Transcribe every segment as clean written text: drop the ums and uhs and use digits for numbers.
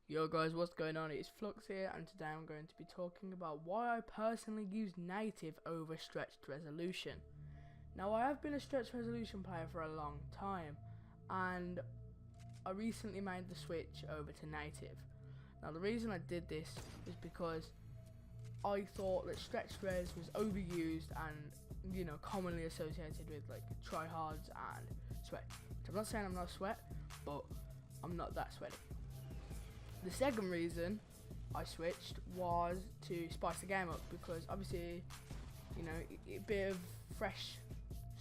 Yo guys, what's going on? It's Flux here, and today I'm going to be talking about why I personally use native over stretched resolution. Now, I have been a stretched resolution player for a long time, and I recently made the switch over to native. Now, the reason I did this is because I thought that stretched res was overused and, commonly associated with like tryhards and sweat. Which I'm not saying I'm not sweat, but I'm not that sweaty. The second reason I switched was to spice the game up, because obviously, a bit of fresh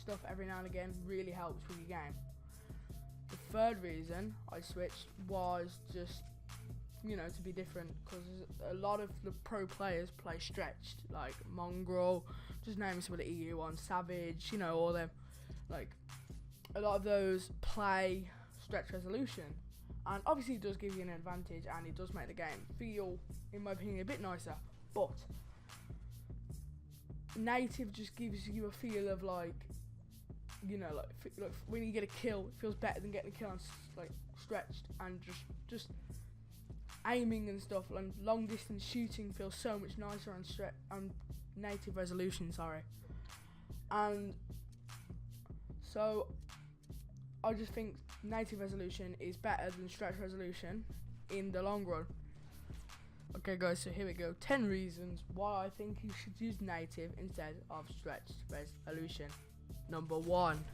stuff every now and again really helps with your game. The third reason I switched was just, to be different, because a lot of the pro players play stretched, like Mongrel, just naming some of the EU ones, Savage, all them. Like, a lot of those play stretch resolution. And obviously it does give you an advantage, and it does make the game feel, in my opinion, a bit nicer. But native just gives you a feel of like when you get a kill, it feels better than getting a kill on like stretched, and just aiming and stuff, and long distance shooting feels so much nicer on native resolution. And so I just think native resolution is better than stretch resolution in the long run. Okay guys, so here we go. 10 reasons why I think you should use native instead of stretched resolution. Number 1,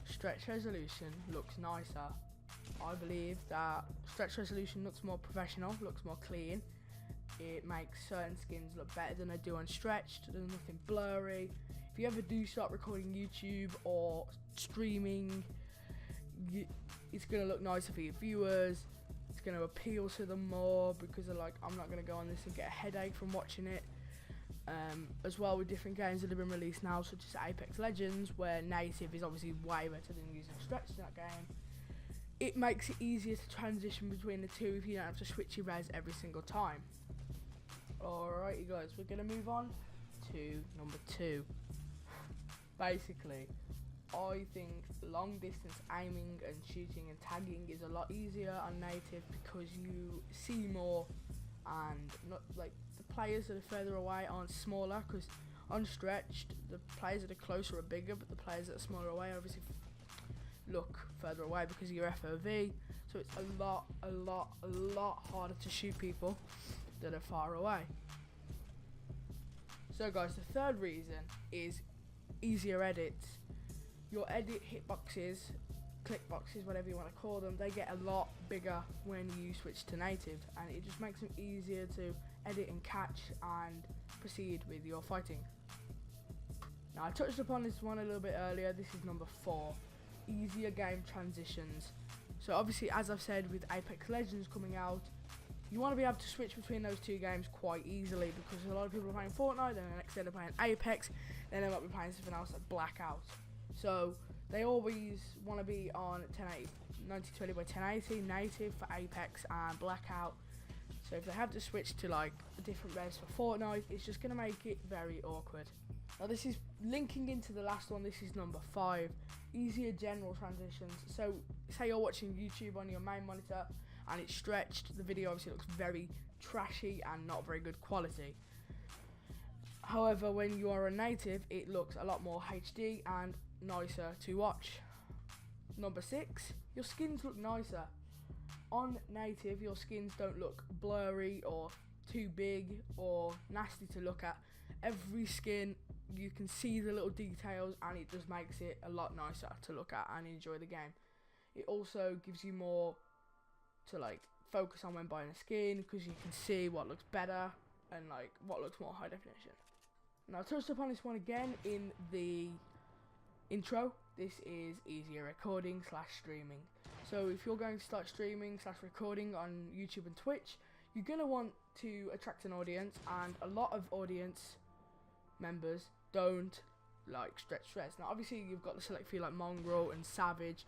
stretch resolution looks nicer. I believe that stretch resolution looks more professional, looks more clean. It makes certain skins look better than they do on stretched. There's nothing blurry. If you ever do start recording YouTube or streaming, it's going to look nicer for your viewers. It's going to appeal to them more, because they're like, I'm not going to go on this and get a headache from watching it. As well, with different games that have been released now, such as Apex Legends, where native is obviously way better than using stretch in that game, it makes it easier to transition between the two if you don't have to switch your res every single time. Alrighty guys, we're going to move on to number 2. Basically, I think long distance aiming and shooting and tagging is a lot easier on native, because you see more, and not like the players that are further away aren't smaller, because on stretched the players that are closer are bigger, but the players that are smaller away obviously look further away because of your FOV. So it's a lot harder to shoot people that are far away. So guys, the third reason is easier edits. Your edit hitboxes, click boxes, whatever you want to call them, they get a lot bigger when you switch to native, and it just makes them easier to edit and catch and proceed with your fighting. Now, I touched upon this one a little bit earlier. This is number 4, easier game transitions. So obviously, as I've said, with Apex Legends coming out, you want to be able to switch between those two games quite easily, because a lot of people are playing Fortnite, then the next day they're playing Apex, then they might be playing something else like Blackout. So they always want to be on 1080, 1920 by 1080 native for Apex and Blackout. So if they have to switch to like a different res for Fortnite, it's just going to make it very awkward. Now, this is linking into the last one. This is number 5, easier general transitions. So say you're watching YouTube on your main monitor and it's stretched, the video obviously looks very trashy and not very good quality. However, when you are a native, it looks a lot more HD and nicer to watch. Number 6, your skins look nicer. On native, your skins don't look blurry or too big or nasty to look at. Every skin, you can see the little details, and it just makes it a lot nicer to look at and enjoy the game. It also gives you more to like focus on when buying a skin, because you can see what looks better and like what looks more high definition. Now, I touched upon this one again in the intro. This is easier recording / streaming. So if you're going to start streaming / recording on YouTube and Twitch, you're going to want to attract an audience, and a lot of audience members don't like stretch res. Now obviously you've got the select few like Mongrel and Savage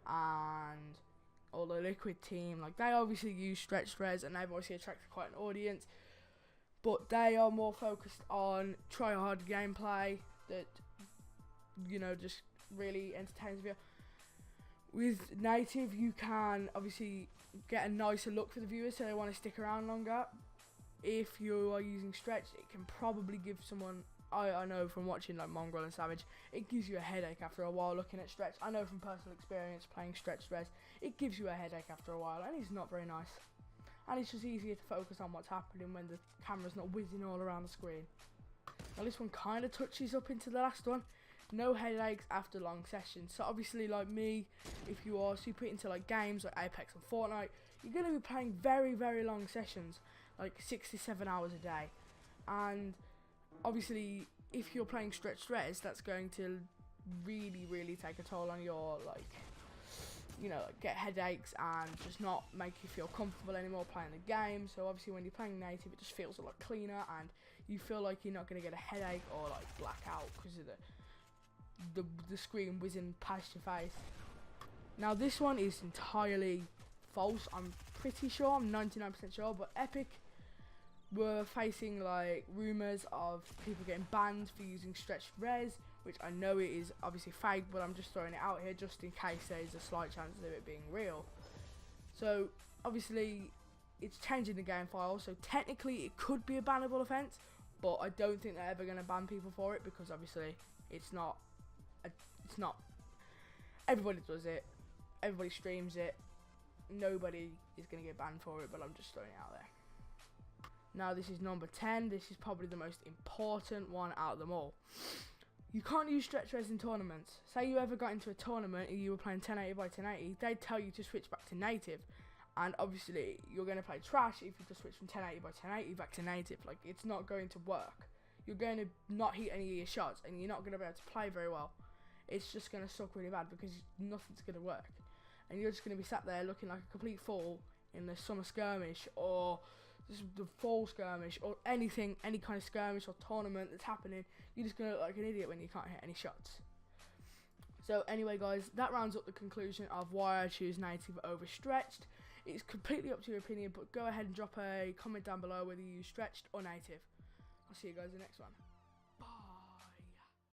and all the Liquid team, like they obviously use stretched res, and they've obviously attracted quite an audience, but they are more focused on try-hard gameplay that just really entertains you. With native, you can obviously get a nicer look for the viewers, so they want to stick around longer. If you are using stretch, it can probably give someone, I know from watching like Mongrel and Savage, it gives you a headache after a while looking at stretch. I know from personal experience playing stretch res, it gives you a headache after a while, and it's not very nice. And it's just easier to focus on what's happening when the camera's not whizzing all around the screen. Now this one kind of touches up into the last one. No headaches after long sessions. So obviously, like me, if you are super into like games like Apex and Fortnite, you're going to be playing very, very long sessions, like 67 hours a day. And obviously, if you're playing stretched res, that's going to really, really take a toll on your, like, you know, like get headaches and just not make you feel comfortable anymore playing the game. So obviously when you're playing native, it just feels a lot cleaner, and you feel like you're not going to get a headache or like blackout because of the screen whizzing past your face. Now this one is entirely false. I'm pretty sure, I'm 99% sure, but Epic were facing like rumours of people getting banned for using stretched res, which I know it is obviously fake, but I'm just throwing it out here just in case there's a slight chance of it being real. So obviously it's changing the game file, so technically it could be a bannable offence, but I don't think they're ever going to ban people for it, because obviously it's not everybody does it, everybody streams it, nobody is going to get banned for it, but I'm just throwing it out there. Now this is number 10. This is probably the most important one out of them all. You can't use stretch res in tournaments. Say you ever got into a tournament and you were playing 1080 by 1080, they'd tell you to switch back to native, and obviously you're going to play trash if you just switch from 1080 by 1080 back to native. Like, it's not going to work. You're going to not hit any of your shots, and you're not going to be able to play very well. It's just going to suck really bad because nothing's going to work, and you're just going to be sat there looking like a complete fool in the summer skirmish or the fall skirmish or anything, any kind of skirmish or tournament that's happening. You're just going to look like an idiot when you can't hit any shots. So anyway guys, that rounds up the conclusion of why I choose native over stretched. It's completely up to your opinion, but go ahead and drop a comment down below whether you use stretched or native. I'll see you guys in the next one.